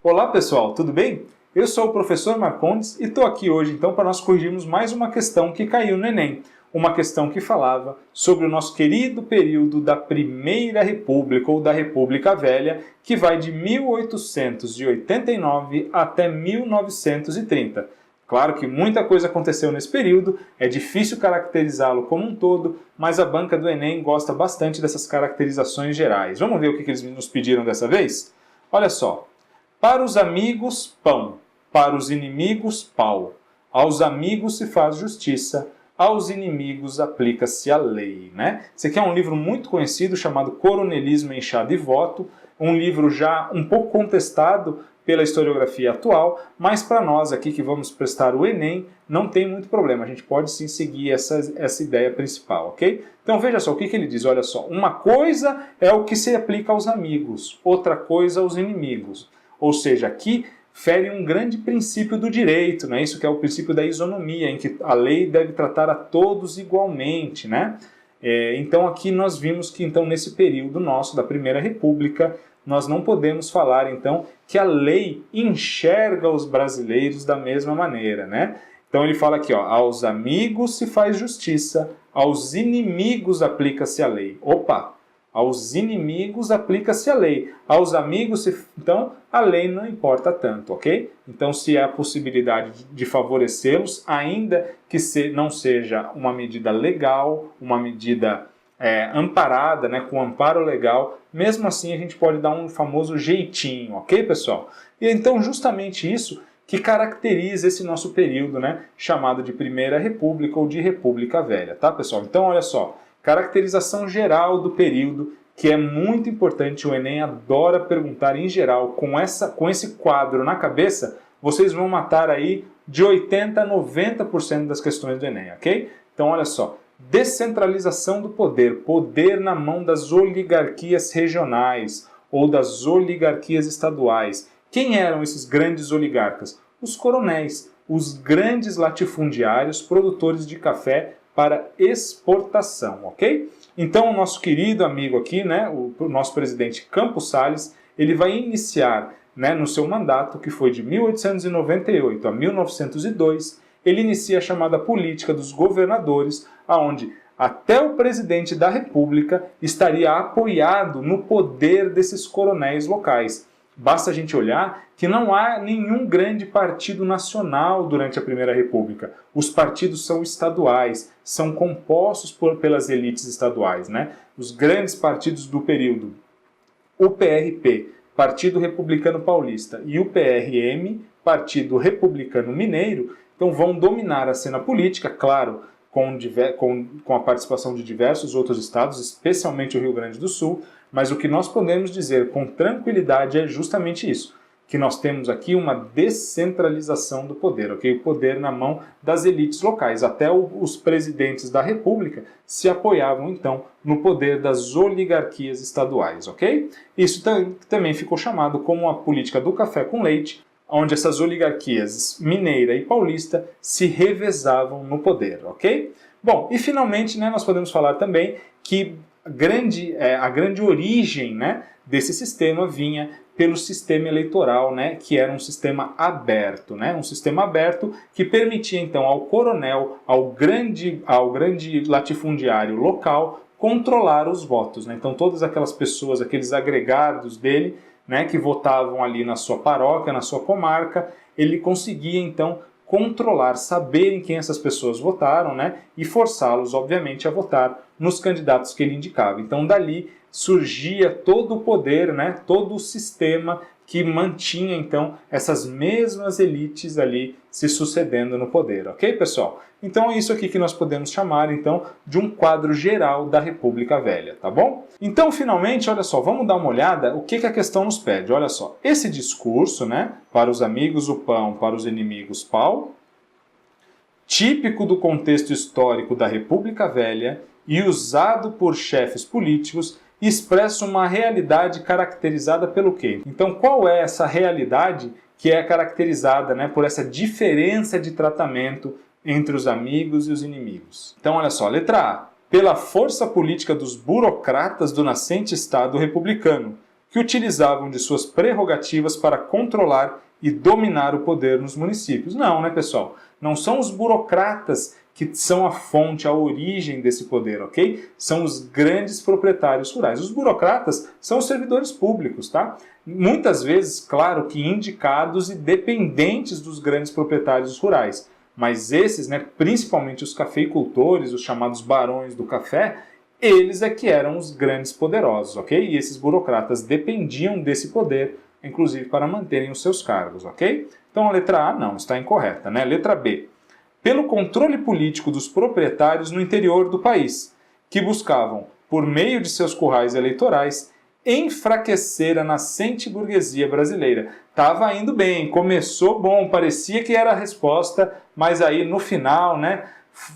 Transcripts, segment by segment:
Olá pessoal, tudo bem? Eu sou o professor Marcondes e estou aqui hoje então para nós corrigirmos mais uma questão que caiu no Enem. Uma questão que falava sobre o nosso querido período da Primeira República ou da República Velha, que vai de 1889 até 1930. Claro que muita coisa aconteceu nesse período, é difícil caracterizá-lo como um todo, mas a banca do Enem gosta bastante dessas caracterizações gerais. Vamos ver o que eles nos pediram dessa vez? Olha só. Para os amigos, pão. Para os inimigos, pau. Aos amigos se faz justiça, aos inimigos aplica-se a lei. Né? Esse aqui é um livro muito conhecido chamado Coronelismo, Enxada e Voto, um livro já um pouco contestado pela historiografia atual, mas para nós aqui que vamos prestar o Enem, não tem muito problema, a gente pode sim seguir essa ideia principal, ok? Então veja só, o que ele diz? Olha só, uma coisa é o que se aplica aos amigos, outra coisa aos inimigos. Ou seja, aqui fere um grande princípio do direito, né? Isso que é o princípio da isonomia, em que a lei deve tratar a todos igualmente, né? Então aqui nós vimos que então nesse período nosso da Primeira República, nós não podemos falar então que a lei enxerga os brasileiros da mesma maneira, né? Então ele fala aqui, ó, aos amigos se faz justiça, aos inimigos aplica-se a lei. Opa! Aos inimigos aplica-se a lei. Aos amigos, então, a lei não importa tanto, ok? Então, se há a possibilidade de favorecê-los, ainda que não seja uma medida legal, uma medida amparada, né, com amparo legal, mesmo assim a gente pode dar um famoso jeitinho, ok, pessoal? E então, justamente isso que caracteriza esse nosso período, né, chamado de Primeira República ou de República Velha, tá, pessoal? Então, olha só. Caracterização geral do período, que é muito importante, o Enem adora perguntar em geral, com esse quadro na cabeça, vocês vão matar aí de 80% a 90% das questões do Enem, ok? Então olha só, descentralização do poder, poder na mão das oligarquias regionais ou das oligarquias estaduais. Quem eram esses grandes oligarcas? Os coronéis, os grandes latifundiários, produtores de café, para exportação, ok? Então, o nosso querido amigo aqui, né, o nosso presidente Campos Salles, ele vai iniciar, né, no seu mandato, que foi de 1898 a 1902, ele inicia a chamada política dos governadores, aonde até o presidente da República estaria apoiado no poder desses coronéis locais. Basta a gente olhar que não há nenhum grande partido nacional durante a Primeira República. Os partidos são estaduais, são compostos pelas elites estaduais, né? Os grandes partidos do período, o PRP, Partido Republicano Paulista, e o PRM, Partido Republicano Mineiro, então vão dominar a cena política, claro, com a participação de diversos outros estados, especialmente o Rio Grande do Sul, mas o que nós podemos dizer com tranquilidade é justamente isso, que nós temos aqui uma descentralização do poder, ok? O poder na mão das elites locais. Até os presidentes da República se apoiavam, então, no poder das oligarquias estaduais, ok? Isso também ficou chamado como a política do café com leite, onde essas oligarquias mineira e paulista se revezavam no poder, ok? Bom, e finalmente, né, nós podemos falar também que a grande origem, né, desse sistema vinha pelo sistema eleitoral, né, que era um sistema aberto, né, um sistema aberto que permitia então ao coronel, ao grande latifundiário local controlar os votos, né? Então todas aquelas pessoas, aqueles agregados dele, né, que votavam ali na sua paróquia, na sua comarca, ele conseguia então controlar, saber em quem essas pessoas votaram, né, e forçá-los, obviamente, a votar nos candidatos que ele indicava. Então, dali surgia todo o poder, né, todo o sistema que mantinha, então, essas mesmas elites ali se sucedendo no poder, ok, pessoal? Então, é isso aqui que nós podemos chamar, então, de um quadro geral da República Velha, tá bom? Então, finalmente, olha só, vamos dar uma olhada o que a questão nos pede. Olha só, esse discurso, né, para os amigos o pão, para os inimigos pau, típico do contexto histórico da República Velha e usado por chefes políticos, expressa uma realidade caracterizada pelo quê? Então, qual é essa realidade que é caracterizada, né, por essa diferença de tratamento entre os amigos e os inimigos? Então, olha só, letra A. Pela força política dos burocratas do nascente Estado republicano, que utilizavam de suas prerrogativas para controlar e dominar o poder nos municípios. Não, né, pessoal? Não são os burocratas que são a fonte, a origem desse poder, ok? São os grandes proprietários rurais. Os burocratas são os servidores públicos, tá? Muitas vezes, claro que indicados e dependentes dos grandes proprietários rurais. Mas esses, né, principalmente os cafeicultores, os chamados barões do café, eles é que eram os grandes poderosos, ok? E esses burocratas dependiam desse poder, inclusive para manterem os seus cargos, ok? Então a letra A não, está incorreta, né? Letra B. Pelo controle político dos proprietários no interior do país, que buscavam, por meio de seus currais eleitorais, enfraquecer a nascente burguesia brasileira. Estava indo bem, começou bom, parecia que era a resposta, mas aí no final, né,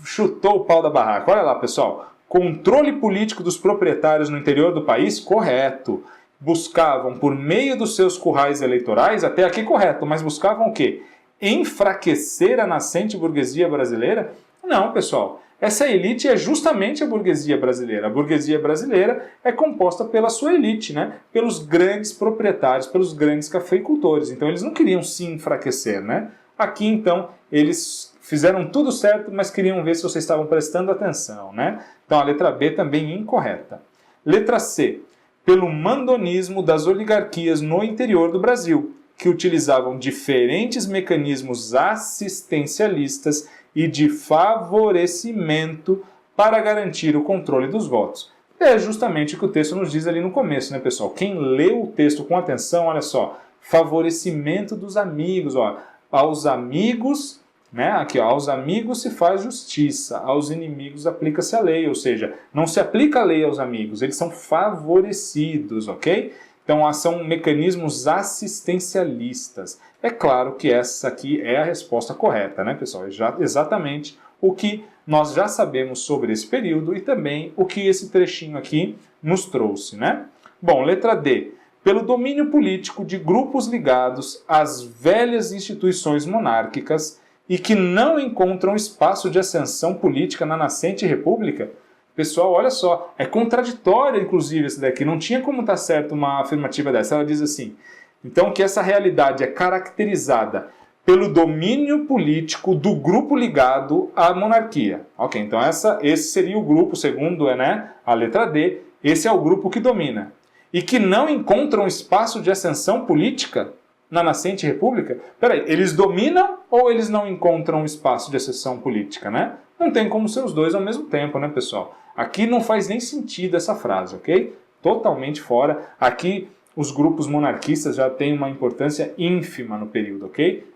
chutou o pau da barraca. Olha lá, pessoal, controle político dos proprietários no interior do país, correto. Buscavam, por meio dos seus currais eleitorais, até aqui correto, mas buscavam o quê? Enfraquecer a nascente burguesia brasileira? Não, pessoal. Essa elite é justamente a burguesia brasileira. A burguesia brasileira é composta pela sua elite, né? Pelos grandes proprietários, pelos grandes cafeicultores. Então eles não queriam se enfraquecer, né? Aqui, então, eles fizeram tudo certo, mas queriam ver se vocês estavam prestando atenção, né? Então a letra B também incorreta. Letra C. Pelo mandonismo das oligarquias no interior do Brasil, que utilizavam diferentes mecanismos assistencialistas e de favorecimento para garantir o controle dos votos. É justamente o que o texto nos diz ali no começo, né, pessoal? Quem leu o texto com atenção, olha só, favorecimento dos amigos, ó, aos amigos, né, aqui, ó, aos amigos se faz justiça, aos inimigos aplica-se a lei, ou seja, não se aplica a lei aos amigos, eles são favorecidos, ok? Então, são mecanismos assistencialistas. É claro que essa aqui é a resposta correta, né, pessoal? É exatamente o que nós já sabemos sobre esse período e também o que esse trechinho aqui nos trouxe, né? Bom, letra D. Pelo domínio político de grupos ligados às velhas instituições monárquicas e que não encontram espaço de ascensão política na nascente república. Pessoal, olha só, é contraditória, inclusive, essa daqui. Não tinha como estar certo uma afirmativa dessa. Ela diz assim, então que essa realidade é caracterizada pelo domínio político do grupo ligado à monarquia. Ok, então esse seria o grupo, segundo né, a letra D, esse é o grupo que domina. E que não encontram espaço de ascensão política na nascente república? Peraí, eles dominam ou eles não encontram espaço de ascensão política, né? Não tem como ser os dois ao mesmo tempo, né, pessoal? Aqui não faz nem sentido essa frase, ok? Totalmente fora. Aqui os grupos monarquistas já têm uma importância ínfima no período, ok?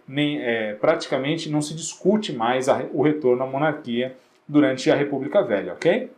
Praticamente não se discute mais o retorno à monarquia durante a República Velha, ok?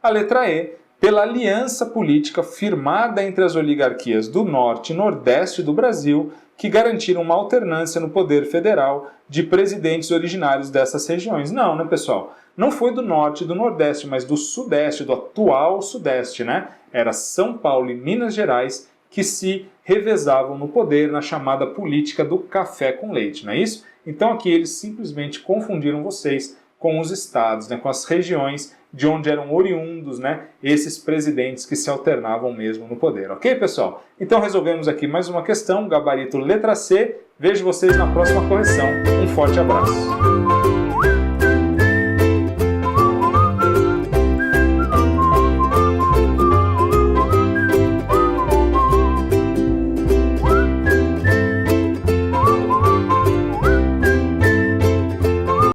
A letra E. Pela aliança política firmada entre as oligarquias do Norte e Nordeste do Brasil, que garantiram uma alternância no poder federal de presidentes originários dessas regiões. Não, né, pessoal? Não foi do Norte e do Nordeste, mas do Sudeste, do atual Sudeste, né? Era São Paulo e Minas Gerais que se revezavam no poder na chamada política do café com leite, não é isso? Então aqui eles simplesmente confundiram vocês com os estados, né, com as regiões de onde eram oriundos, né, esses presidentes que se alternavam mesmo no poder. Ok, pessoal? Então resolvemos aqui mais uma questão, gabarito letra C. Vejo vocês na próxima correção. Um forte abraço.